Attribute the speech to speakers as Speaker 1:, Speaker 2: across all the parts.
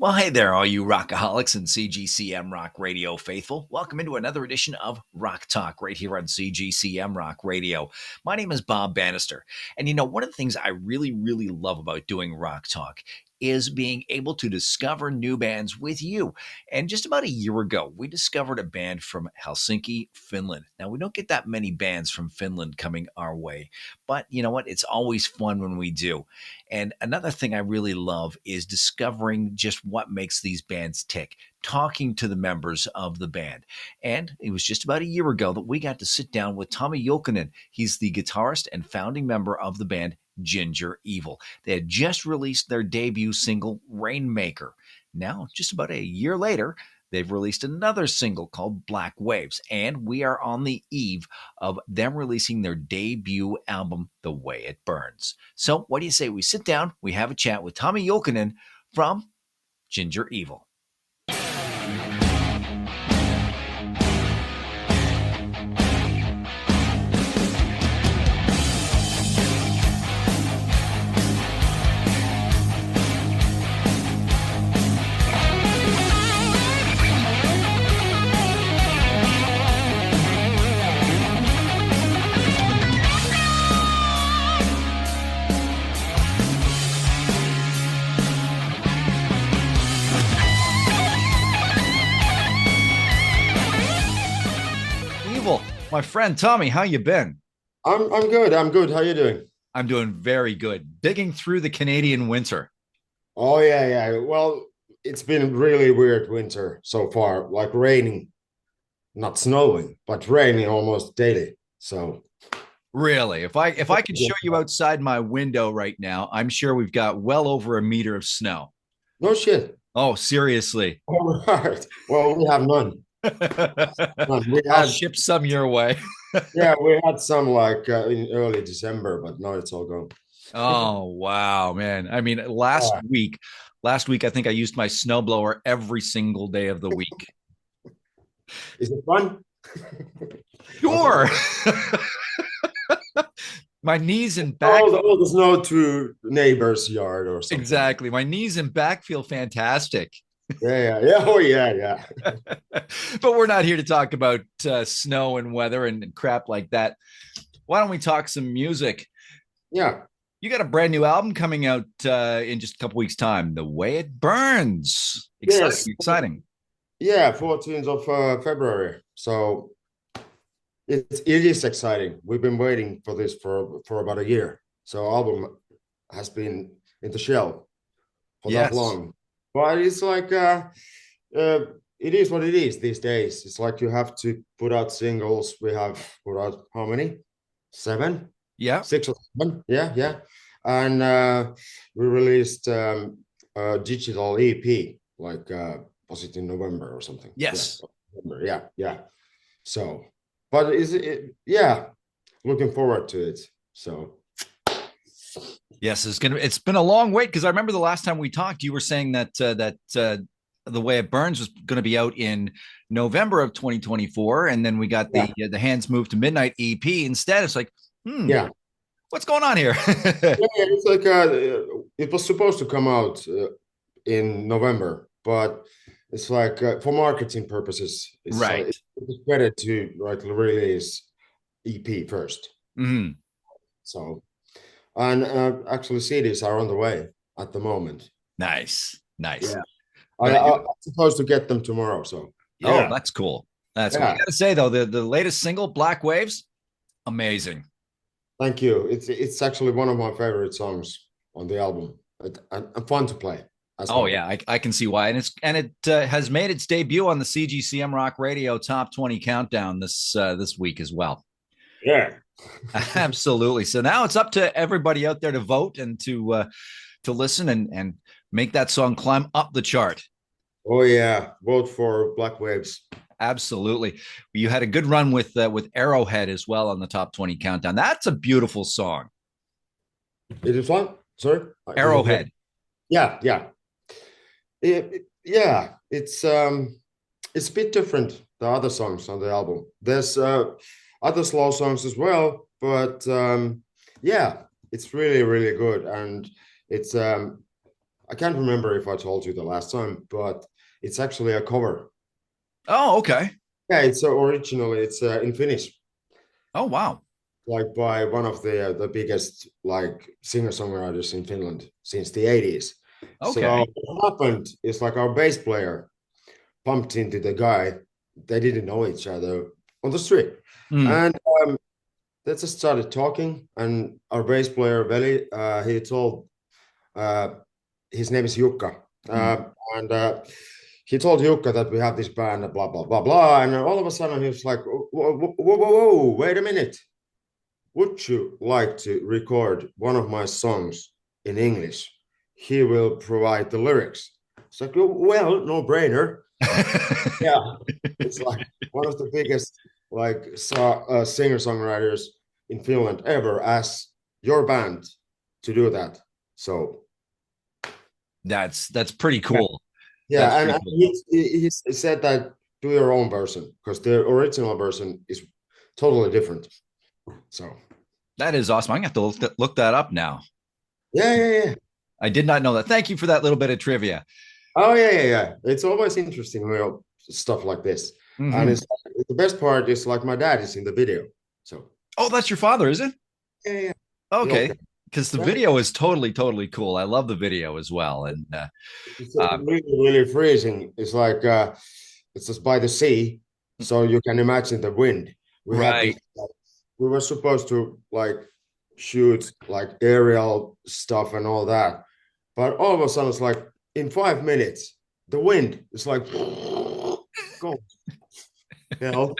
Speaker 1: Well, hey there, all you rockaholics and CGCM Rock Radio faithful. Welcome into another edition of Rock Talk right here on CGCM Rock Radio. My name is Bob Bannister. And one of the things I really love about doing Rock Talk is being able to discover new bands with you. And just about a year ago, we discovered a band from Helsinki, Finland. Now, we don't get that many bands from Finland coming our way, but you know what? It's always fun when we do. And another thing I really love is discovering just what makes these bands tick, talking to the members of the band. And it was just about a year ago that we got to sit down with Tomi Julkunen. He's the guitarist and founding member of the band Ginger Evil. They had just released their debut single, Rainmaker. Now, just about a year later, they've released another single called Black Waves, and we are on the eve of them releasing their debut album, The Way It Burns. So what do you say we sit down, we have a chat with Tomi Julkunen from Ginger Evil. My friend Tomi, how you been?
Speaker 2: I'm good. I'm good. How you doing?
Speaker 1: I'm doing very good. Digging through the Canadian winter.
Speaker 2: Oh yeah. Well, it's been really weird winter so far. Like raining, not snowing, but raining almost daily. So
Speaker 1: really, if I could show you outside my window right now, I'm sure we've got well over a meter of snow.
Speaker 2: No shit.
Speaker 1: Oh, seriously.
Speaker 2: All right. Well, we have none.
Speaker 1: I'll ship some your way.
Speaker 2: Yeah, we had some like in early December, but now it's all gone.
Speaker 1: Oh wow, man! I mean, last week, I think I used my snowblower every single day of the week.
Speaker 2: Is it fun?
Speaker 1: Sure. My knees and back.
Speaker 2: All the snow to neighbor's yard or something.
Speaker 1: Exactly. My knees and back feel fantastic.
Speaker 2: Yeah. Oh, yeah.
Speaker 1: But we're not here to talk about snow and weather and crap like that. Why don't we talk some music?
Speaker 2: Yeah.
Speaker 1: You got a brand new album coming out in just a couple weeks' time. The Way It Burns. Exciting.
Speaker 2: Yeah, 14th of February. So it is exciting. We've been waiting for this for about a year. So album has been in the shelf for that long. But it's like it is what it is these days. It's like you have to put out singles. We have put out how many? 7?
Speaker 1: Yeah.
Speaker 2: 6 or 7. Yeah. And we released a digital EP, like was it in November or something?
Speaker 1: Yes.
Speaker 2: Yeah. So, but looking forward to it. So.
Speaker 1: Yes, it's been a long wait because I remember the last time we talked, you were saying that The Way It Burns was going to be out in November of 2024, and then we got the Hands Move to Midnight EP instead. It's like, what's going on here?
Speaker 2: It's like it was supposed to come out in November, but it's like for marketing purposes, it's
Speaker 1: right.
Speaker 2: It's better to like release EP first.
Speaker 1: Mm-hmm.
Speaker 2: So. And actually, CDs are on the way at the moment.
Speaker 1: Nice.
Speaker 2: Yeah. I'm supposed to get them tomorrow. So
Speaker 1: oh, that's cool. That's cool. I gotta say though, the latest single, Black Waves, amazing.
Speaker 2: Thank you. It's actually one of my favorite songs on the album. And fun to play.
Speaker 1: Oh yeah, I can see why, and it has made its debut on the CGCM Rock Radio Top 20 Countdown this week as well.
Speaker 2: Yeah.
Speaker 1: Absolutely. So now it's up to everybody out there to vote and to listen and make that song climb up the chart.
Speaker 2: Oh yeah, vote for Black Waves.
Speaker 1: Absolutely. You had a good run with Arrowhead as well on the Top 20 Countdown. That's a beautiful song.
Speaker 2: It is what? Sorry?
Speaker 1: Arrowhead.
Speaker 2: Yeah. It's a bit different, the other songs on the album. There's other slow songs as well, but it's really good, and it's I can't remember if I told you the last time, but it's actually a cover.
Speaker 1: Oh, okay.
Speaker 2: Yeah, it's originally it's in Finnish,
Speaker 1: Oh, wow.
Speaker 2: like by one of the biggest like singer-songwriters in Finland since the 80s. So
Speaker 1: Okay.
Speaker 2: what happened is like our bass player bumped into the guy. They didn't know each other on the street.
Speaker 1: Mm,
Speaker 2: And they just started talking. And our bass player, Veli, he told uh, his name is Jukka.
Speaker 1: mm.
Speaker 2: And he told Jukka that we have this band, blah, blah, blah, blah. And all of a sudden he was like, whoa, whoa, whoa, whoa, wait a minute. Would you like to record one of my songs in English? He will provide the lyrics. It's like, well, no brainer. Yeah, it's like one of the biggest like singer-songwriters in Finland ever asked your band to do that. So
Speaker 1: That's pretty
Speaker 2: yeah,
Speaker 1: cool. That's
Speaker 2: yeah, and
Speaker 1: pretty cool.
Speaker 2: he said that do your own version because the original version is totally different. So
Speaker 1: That is awesome. I'm gonna have to look that up now.
Speaker 2: yeah, yeah, yeah.
Speaker 1: I did not know that. Thank you for that little bit of trivia.
Speaker 2: Oh yeah, yeah, yeah. It's always interesting, stuff like this. And
Speaker 1: Hmm.
Speaker 2: it's the best part is like my dad is in the video. So
Speaker 1: Oh, that's your father, is it?
Speaker 2: yeah, yeah, the old
Speaker 1: Okay.
Speaker 2: guy.
Speaker 1: Because the
Speaker 2: Yeah.
Speaker 1: video is totally, totally cool. I love the video as well. And
Speaker 2: It's
Speaker 1: um,
Speaker 2: really, really freezing. It's like it's just by the sea, so you can imagine the wind. We had this.
Speaker 1: right.
Speaker 2: We were supposed to like shoot like aerial stuff and all that, but all of a sudden it's like in 5 minutes the wind is like go hell,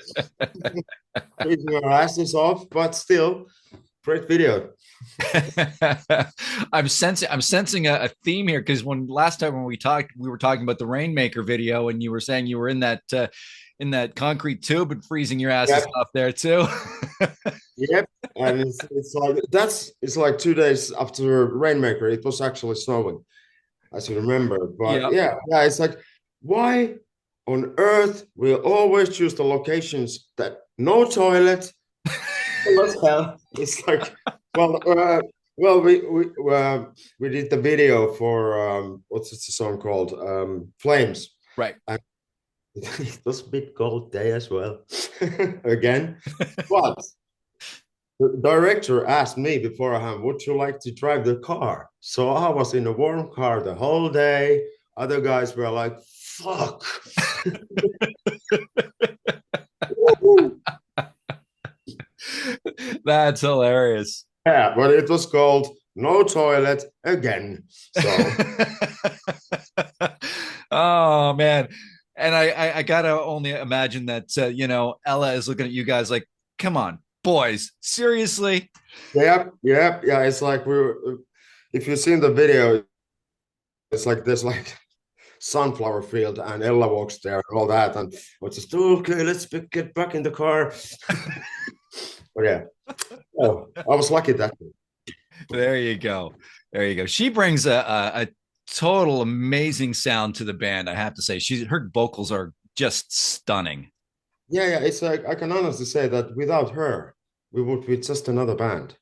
Speaker 2: freezing our asses off, but still great video.
Speaker 1: I'm sensing a theme here because when last time when we talked, we were talking about the Rainmaker video, and you were saying you were in that concrete tube and freezing your asses
Speaker 2: Yep,
Speaker 1: off there too.
Speaker 2: yep. And it's like it's like 2 days after Rainmaker. It was actually snowing, as you remember. But
Speaker 1: Yeah.
Speaker 2: yeah, yeah, it's like, why on earth we always choose the locations that no toilet? What the hell? It's like, well, well, we did the video for what's the song called? Flames,
Speaker 1: Right.
Speaker 2: and it was a bit cold day as well, again. But the director asked me beforehand, would you like to drive the car? So I was in a warm car the whole day. Other guys were like, fuck.
Speaker 1: That's hilarious.
Speaker 2: Yeah, but it was called No Toilet again. So,
Speaker 1: Oh man. And I gotta only imagine that Ella is looking at you guys like, come on, boys, seriously?
Speaker 2: yep, yep, yeah. It's like if you've seen the video, it's like there's like sunflower field and Ella walks there and all that. And it's just, okay, let's get back in the car. But yeah, oh, I was lucky that day.
Speaker 1: There you go. There you go. She brings a total amazing sound to the band. I have to say, her vocals are just stunning.
Speaker 2: Yeah, yeah. It's like I can honestly say that without her, we would be just another band.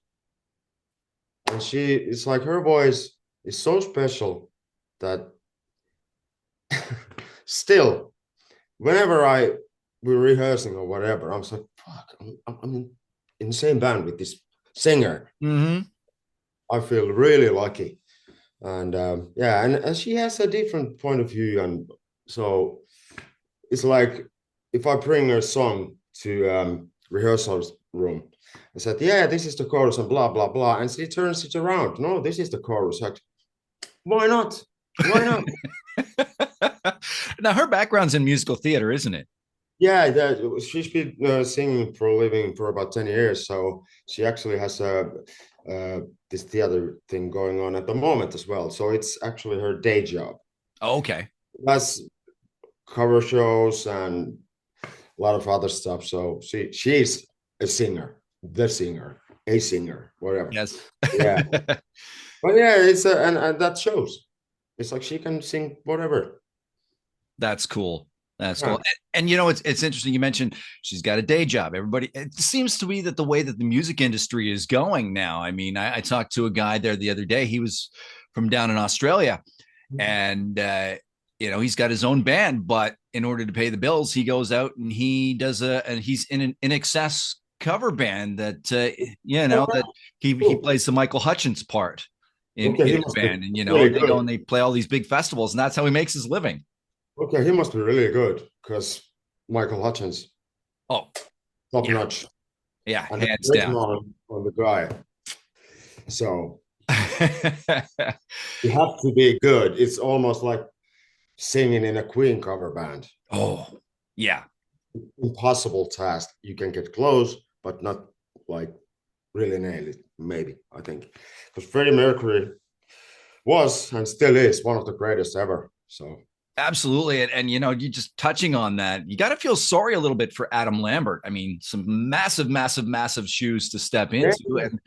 Speaker 2: And it's like her voice is so special that still, whenever we're rehearsing or whatever, I'm like, fuck, I'm in the same band with this singer.
Speaker 1: Mm-hmm.
Speaker 2: I feel really lucky. And yeah, and she has a different point of view. And so it's like if I bring a song to rehearsal room, I said, yeah, this is the chorus and blah, blah, blah. And she turns it around. No, this is the chorus. Like, why not? Why not?
Speaker 1: Now her background's in musical theater, isn't it?
Speaker 2: Yeah, she's been singing for a living for about 10 years. So she actually has this theater thing going on at the moment as well. So it's actually her day job.
Speaker 1: Oh, okay.
Speaker 2: That's cover shows and a lot of other stuff. So she's a singer, the singer, a singer, whatever.
Speaker 1: Yes.
Speaker 2: Yeah. But yeah, and that shows. It's like she can sing whatever.
Speaker 1: That's cool. That's cool.
Speaker 2: Yeah.
Speaker 1: And it's interesting. You mentioned she's got a day job. Everybody, it seems to be that the way that the music industry is going now. I mean, I talked to a guy there the other day. He was from down in Australia, and he's got his own band, but in order to pay the bills, he goes out and he does and he's in an In Excess cover band that
Speaker 2: Oh,
Speaker 1: that he
Speaker 2: cool.
Speaker 1: plays the Michael Hutchence part
Speaker 2: Okay,
Speaker 1: in
Speaker 2: he
Speaker 1: his
Speaker 2: must be
Speaker 1: band, and
Speaker 2: really
Speaker 1: they go
Speaker 2: good.
Speaker 1: and they play all these big festivals, and that's how he makes his living.
Speaker 2: Okay, he must be really good because Michael Hutchins,
Speaker 1: Oh
Speaker 2: top
Speaker 1: yeah,
Speaker 2: notch,
Speaker 1: yeah,
Speaker 2: and the
Speaker 1: hands down.
Speaker 2: charisma on the guy. So you have to be good. It's almost like singing in a Queen cover band.
Speaker 1: Oh yeah,
Speaker 2: Impossible task. You can get close, but not like really nail it. Maybe I think because Freddie Mercury was and still is one of the greatest ever. So
Speaker 1: absolutely. And you just touching on that, you got to feel sorry a little bit for Adam Lambert. I mean, some massive, massive, massive shoes to step
Speaker 2: yeah.
Speaker 1: into, and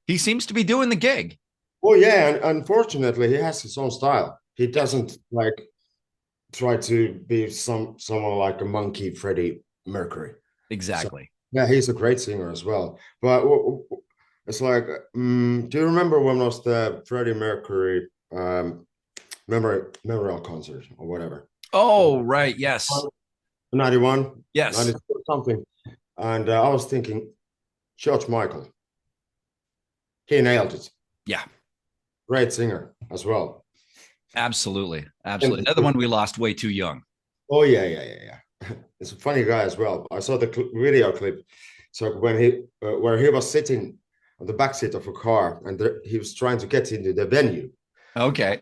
Speaker 1: he seems to be doing the gig.
Speaker 2: Oh yeah, and unfortunately, he has his own style. He
Speaker 1: Yes,
Speaker 2: doesn't like try to be someone like a monkey Freddie Mercury. So
Speaker 1: exactly.
Speaker 2: yeah, he's a great singer as well. But it's like, do you remember when was the Freddie Mercury memorial concert or whatever?
Speaker 1: Oh, right. Yes.
Speaker 2: 91,
Speaker 1: Yes.
Speaker 2: 92 something. And I was thinking, George Michael, he nailed it.
Speaker 1: Yeah.
Speaker 2: Great singer as well.
Speaker 1: Absolutely. Absolutely.
Speaker 2: And
Speaker 1: Another one we lost way too young.
Speaker 2: oh yeah. It's a funny guy as well. I saw the video clip. So when he where he was sitting on the back seat of a car and he was trying to get into the venue,
Speaker 1: Okay.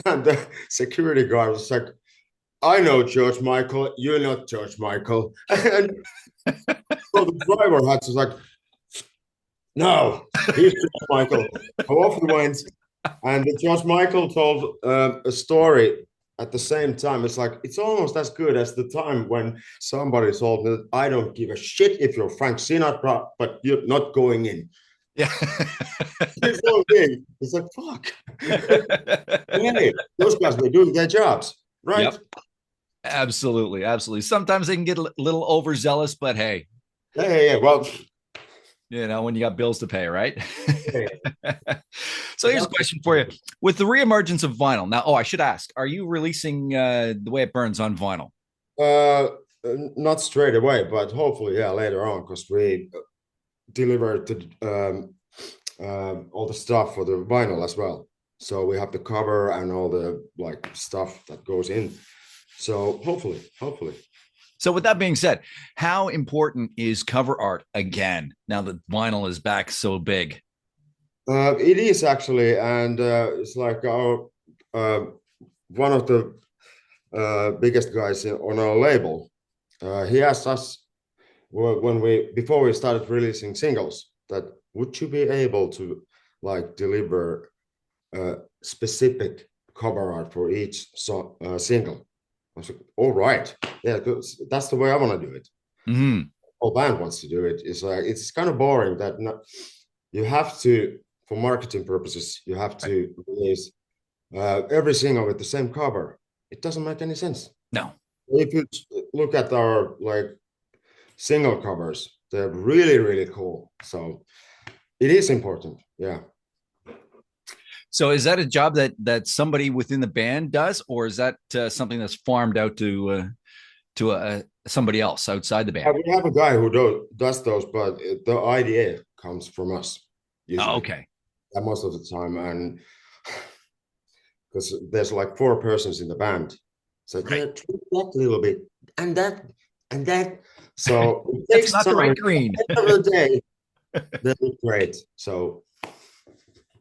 Speaker 2: and the security guard was like, "I know George Michael. You're not George Michael." And so the driver had to like, "No, he's George Michael." How off he went, and George Michael told a story at the same time. It's like it's almost as good as the time when somebody told me, "I don't give a shit if you're Frank Sinatra, but you're not going in."
Speaker 1: Yeah.
Speaker 2: It's so big. It's like fuck. Hey, those guys were doing their jobs, right?
Speaker 1: Yep. Absolutely. Absolutely. Sometimes they can get a little overzealous, but hey,
Speaker 2: Yeah. Well,
Speaker 1: when you got bills to pay, right?
Speaker 2: yeah,
Speaker 1: So here's a question for you. With the reemergence of vinyl, now, I should ask, are you releasing The Way It Burns on vinyl?
Speaker 2: uh, not straight away, but hopefully, yeah, later on, because we delivered all the stuff for the vinyl as well. So we have the cover and all the like stuff that goes in. So hopefully.
Speaker 1: So with that being said, how important is cover art again now that vinyl is back so big?
Speaker 2: It is actually, and it's like our one of the biggest guys on our label. He asked us when we before we started releasing singles that would you be able to like deliver specific cover art for each single. I was like, all right, yeah, that's the way I want to do it.
Speaker 1: Mm-hmm.
Speaker 2: Whole band wants to do it. It's like it's kind of boring that you have to, for marketing purposes, you have
Speaker 1: Right.
Speaker 2: to release every single with the same cover. It doesn't make any sense.
Speaker 1: No.
Speaker 2: If you look at our like single covers, they're really cool. So it is important. Yeah.
Speaker 1: So is that a job that somebody within the band does, or is that something that's farmed out to somebody else outside the band?
Speaker 2: We have a guy who does those, but the idea comes from us
Speaker 1: Oh,
Speaker 2: usually,
Speaker 1: okay.
Speaker 2: and most of the time, and because there's like four persons in the band, so
Speaker 1: Right.
Speaker 2: yeah, tweak that a little bit, and that, and that. So it
Speaker 1: That's
Speaker 2: takes
Speaker 1: not the right
Speaker 2: time.
Speaker 1: green.
Speaker 2: At the end of the day, they look great. So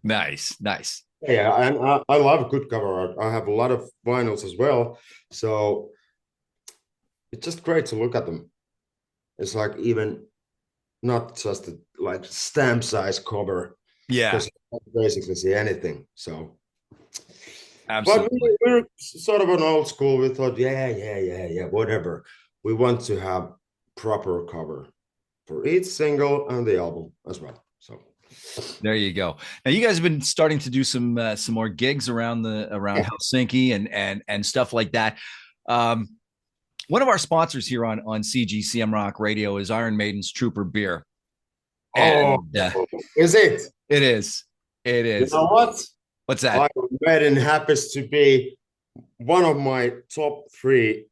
Speaker 1: Nice, nice.
Speaker 2: yeah, and I love good cover art. I have a lot of vinyls as well, so it's just great to look at them. It's like even not just a, like stamp size cover
Speaker 1: Yeah,
Speaker 2: because you can't basically see anything. So, but
Speaker 1: absolutely.
Speaker 2: we're sort of an old school. We thought, yeah, whatever. We want to have proper cover for each single and the album as well. So,
Speaker 1: There you go. Now you guys have been starting to do some more gigs around
Speaker 2: yeah.
Speaker 1: Helsinki and stuff like that. Um, One of our sponsors here on CGCM Rock Radio is Iron Maiden's Trooper Beer,
Speaker 2: Oh,
Speaker 1: and
Speaker 2: is it?
Speaker 1: it is, it
Speaker 2: You
Speaker 1: is.
Speaker 2: know what?
Speaker 1: What's that?
Speaker 2: Iron Maiden happens to be one of my top three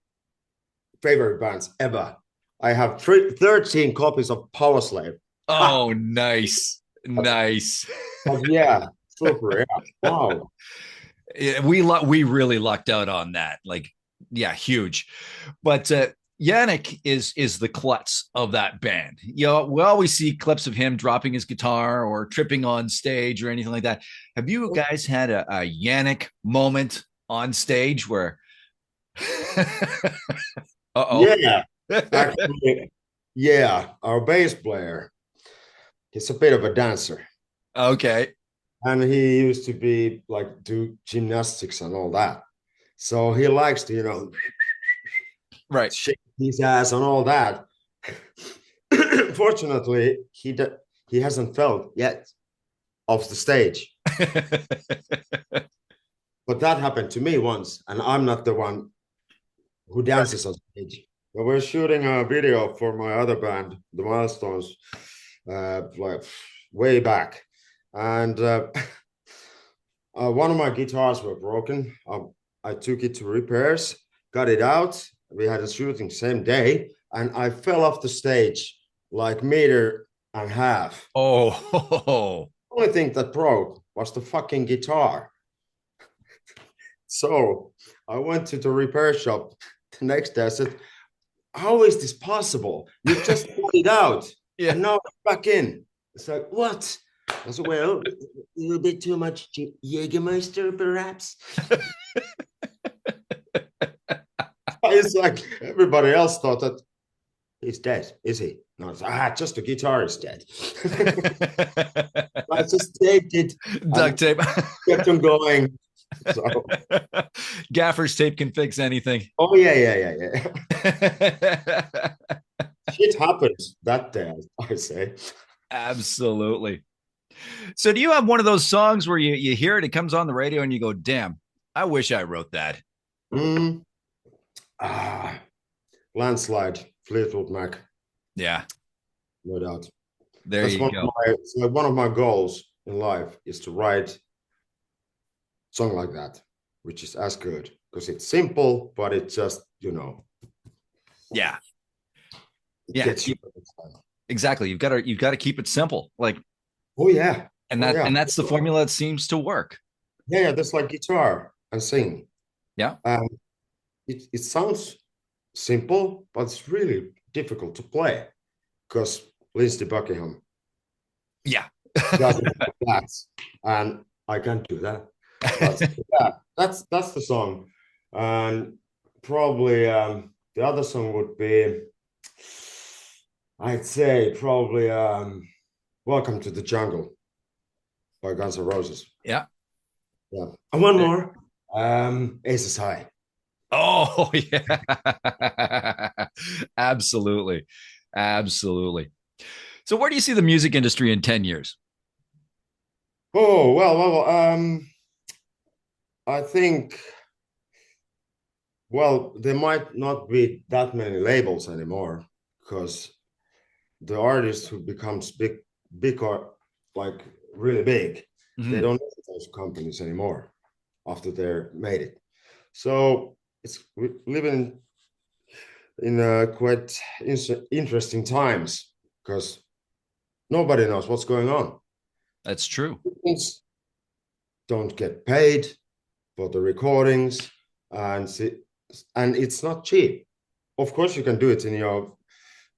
Speaker 2: favorite bands ever. I have 13 copies of Power Slave. Ha!
Speaker 1: Oh, nice. Nice.
Speaker 2: But yeah, super. Yeah. Wow.
Speaker 1: Yeah, we really lucked out on that. Like, yeah, huge. But Yannick is the klutz of that band. You know, we always see clips of him dropping his guitar or tripping on stage or anything like that. Have you guys had a Yannick moment on stage where uh-oh.
Speaker 2: Yeah. Actually, yeah. Our bass player, he's a bit of a dancer.
Speaker 1: Okay.
Speaker 2: And he used to be like do gymnastics and all that. So he likes to,
Speaker 1: Right.
Speaker 2: shake his ass and all that. Fortunately, he hasn't felt yet off the stage. But that happened to me once, and I'm not the one who dances on stage. But we're shooting a video for my other band, The Milestones, like way back, and one of my guitars were broken. I took it to repairs, got it out. We had a shooting same day, and I fell off the stage like meter and a half.
Speaker 1: Oh.
Speaker 2: The only thing that broke was the fucking guitar. So I went to the repair shop the next day. I said, "How is this possible? You just got it out,
Speaker 1: Yeah.
Speaker 2: and now it's back in." It's like, what? I said, "Well, a little bit too much Jägermeister, perhaps." It's like everybody else thought that he's dead. Is he? No, it's just the guitar is dead. I just taped it
Speaker 1: Duct
Speaker 2: and
Speaker 1: tape.
Speaker 2: kept on going. So,
Speaker 1: Gaffer's tape can fix anything.
Speaker 2: oh yeah. Shit happens that day, I say.
Speaker 1: Absolutely. So do you have one of those songs where you hear it, it comes on the radio and you go, damn, I wish I wrote that.
Speaker 2: Mm, ah, Landslide, Fleetwood Mac,
Speaker 1: Yeah,
Speaker 2: no doubt.
Speaker 1: there
Speaker 2: That's
Speaker 1: you
Speaker 2: one of
Speaker 1: go.
Speaker 2: my like one of my goals in life is to write a song like that, which is as good because it's simple, but it just
Speaker 1: Yeah.
Speaker 2: it
Speaker 1: Yeah.
Speaker 2: gets you.
Speaker 1: Exactly. You've got to keep it simple. Like,
Speaker 2: Oh yeah,
Speaker 1: and
Speaker 2: oh
Speaker 1: that
Speaker 2: yeah,
Speaker 1: and that's the formula that seems to work.
Speaker 2: yeah. That's like guitar and sing.
Speaker 1: Yeah.
Speaker 2: It sounds simple, but it's really difficult to play because Lindsey Buckingham
Speaker 1: Yeah.
Speaker 2: doesn't have that, and I can't do that. But yeah, that's the song, and probably the other song would be, I'd say probably "Welcome to the Jungle" by Guns N' Roses.
Speaker 1: Yeah.
Speaker 2: Yeah, and one more, Aces High.
Speaker 1: Oh, yeah. Absolutely. Absolutely. So where do you see the music industry in 10 years?
Speaker 2: Oh I think there might not be that many labels anymore because the artists who becomes big or like really big, they
Speaker 1: Mhm.
Speaker 2: don't need those companies anymore after they're made it. So we living in quite interesting times because nobody knows what's going on.
Speaker 1: That's true.
Speaker 2: Things don't get paid for the recordings, and and it's not cheap. Of course, you can do it in your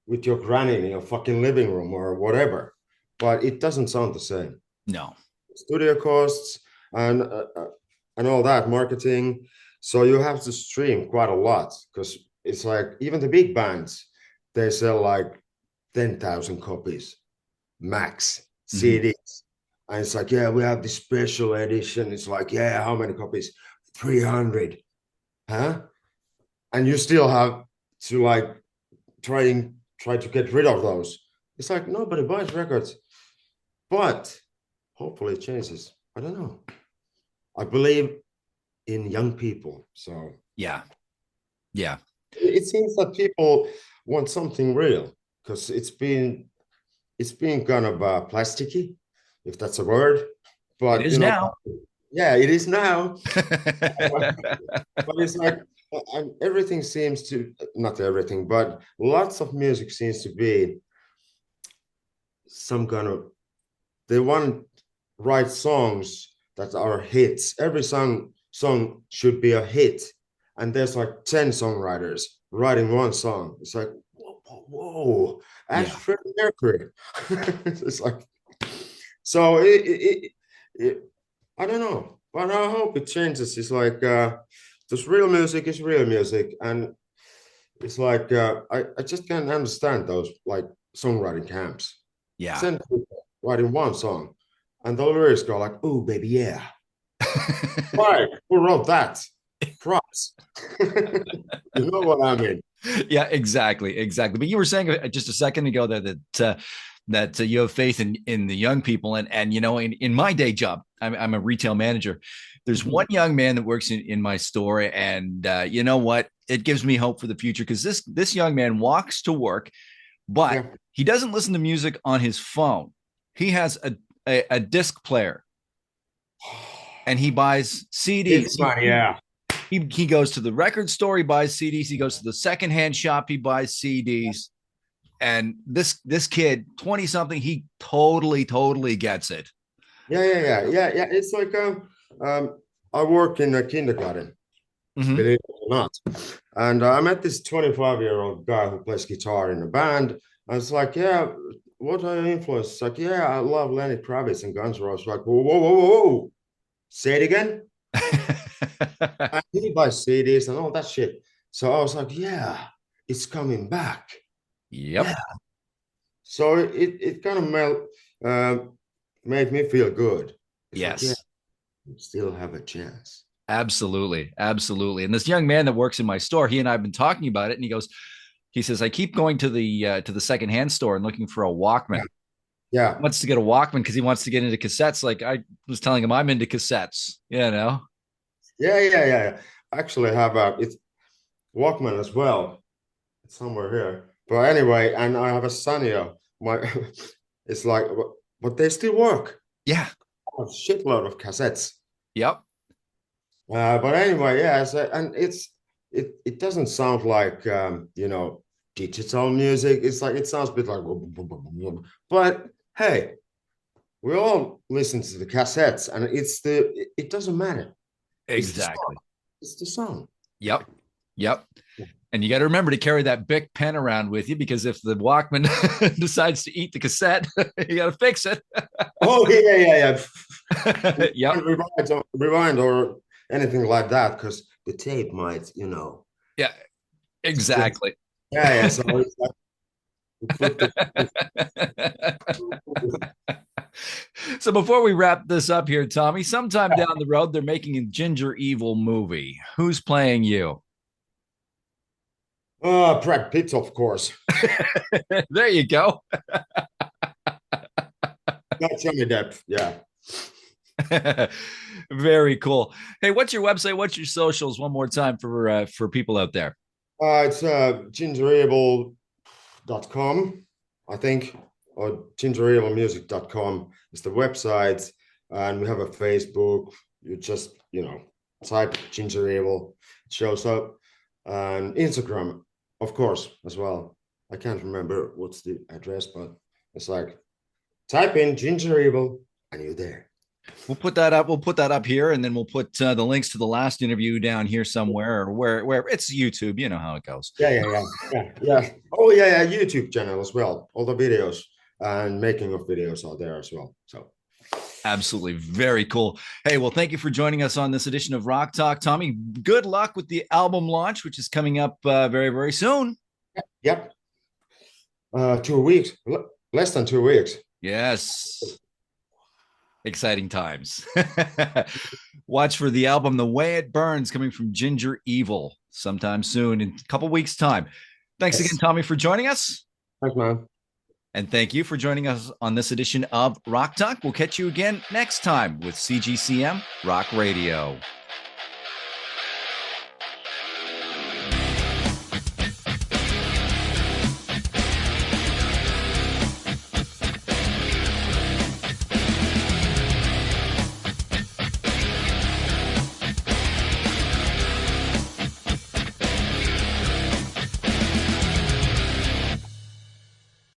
Speaker 2: with your granny in your fucking living room or whatever, but it doesn't sound the same.
Speaker 1: No.
Speaker 2: Studio costs and uh, uh, and all that marketing, so you have to stream quite a lot because it's like even the big bands, they sell like 10,000 copies max
Speaker 1: Mhm.
Speaker 2: CDs, and it's like, yeah, we have this special edition. It's like, yeah, how many copies? 300, huh? And you still have to like try to get rid of those. It's like nobody buys records, but hopefully it changes. I don't know. I believe in young people, so
Speaker 1: Yeah. Yeah.
Speaker 2: it seems that people want something real because it's been kind of plasticky, if that's a word.
Speaker 1: It
Speaker 2: But
Speaker 1: is now.
Speaker 2: yeah, it is now. But it's like everything seems to, not everything, but lots of music seems to be some kind of, they want to write songs that are hits. Every song should be a hit. And there's like 10 songwriters writing one song. It's like, whoa, whoa, whoa. Ask
Speaker 1: Yeah.
Speaker 2: Freddie Mercury. It's like, so I don't know, but I hope it changes. It's like this real music is real music, and it's like I just can't understand those like songwriting camps.
Speaker 1: Yeah.
Speaker 2: Send people writing one song, and the lyrics go like, "Oh, baby, yeah." Why? Who wrote that? Props. You know what I mean?
Speaker 1: Yeah, exactly, exactly. But you were saying just a second ago there that you have faith in the young people, and in my day job, I'm a retail manager. There's one young man that works in my store, and you know what? It gives me hope for the future because this young man walks to work, but
Speaker 2: Yeah.
Speaker 1: he doesn't listen to music on his phone. He has a disc player, and he buys CDs.
Speaker 2: It's fun, yeah.
Speaker 1: He goes to the record store, he buys CDs. He goes to the secondhand shop, he buys CDs. And this kid, 20 something, he totally gets it.
Speaker 2: Yeah. It's like I work in a kindergarten,
Speaker 1: Mm-hmm.
Speaker 2: believe it or not. And I met this 25-year-old guy who plays guitar in a band. I was like, yeah, what are your influences? Like, yeah, I love Lenny Kravitz and Guns N' Roses. Like, whoa. Say it again. And he buys CDs and all that shit. So I was like, yeah, it's coming back.
Speaker 1: Yep.
Speaker 2: Yeah. So it kind of made me feel good. It's like, yeah,
Speaker 1: Yes.
Speaker 2: you still have a chance.
Speaker 1: Absolutely. And this young man that works in my store, he and I have been talking about it, and he says, I keep going to the secondhand store and looking for a
Speaker 2: Yeah.
Speaker 1: Walkman.
Speaker 2: Yeah.
Speaker 1: He wants to get a Walkman because he wants to get into cassettes. Like I was telling him, I'm into cassettes.
Speaker 2: Yeah. Actually, have a it's Walkman as well. It's somewhere here. But anyway, and I have a Sanyo. My it's like, but they still work.
Speaker 1: Yeah.
Speaker 2: A shitload of cassettes.
Speaker 1: Yep.
Speaker 2: But anyway, yeah, so, and it doesn't sound like digital music. It's like it sounds a bit like, but hey, we all listen to the cassettes, and it doesn't matter. It's the song.
Speaker 1: Exactly.
Speaker 2: It's the song.
Speaker 1: Yep. Yep. And you got to remember to carry that Bic pen around with you because if the Walkman decides to eat the cassette, you got to fix it.
Speaker 2: Oh yeah.
Speaker 1: Yep.
Speaker 2: And rewind or anything like that because the tape might.
Speaker 1: Yeah.
Speaker 2: Split.
Speaker 1: Exactly.
Speaker 2: Yeah. So it's like we put the
Speaker 1: So before we wrap this up here, Tommy, sometime down the road they're making a Ginger Evil movie. Who's playing you?
Speaker 2: Brad Pitt, of course.
Speaker 1: There you go.
Speaker 2: Not Johnny Depp. Yeah.
Speaker 1: Very cool. Hey, what's your website? What's your socials? One more time for people out there.
Speaker 2: It's gingerable.com, I think, or gingerevilmusic.com is the website. And we have a Facebook. You just, type Ginger Evil, it shows up. And Instagram, of course, as well. I can't remember what's the address, but it's like type in Ginger Evil and you're there.
Speaker 1: We'll put that up. We'll put that up here, and then we'll put the links to the last interview down here somewhere, or where it's YouTube. You know how it goes.
Speaker 2: Yeah. Oh yeah, YouTube channel as well. All the videos and making of videos are there as well. So
Speaker 1: Absolutely, very cool. Hey, well, thank you for joining us on this edition of Rock Talk, Tommy. Good luck with the album launch, which is coming up very soon.
Speaker 2: yep, 2 weeks, less than 2 weeks.
Speaker 1: Yes. Exciting times. Watch for the album The Way It Burns coming from Ginger Evil sometime soon in a couple weeks' time. Thanks again, Tommy, for joining us.
Speaker 2: Thanks, man.
Speaker 1: And thank you for joining us on this edition of Rock Talk. We'll catch you again next time with CGCM Rock Radio.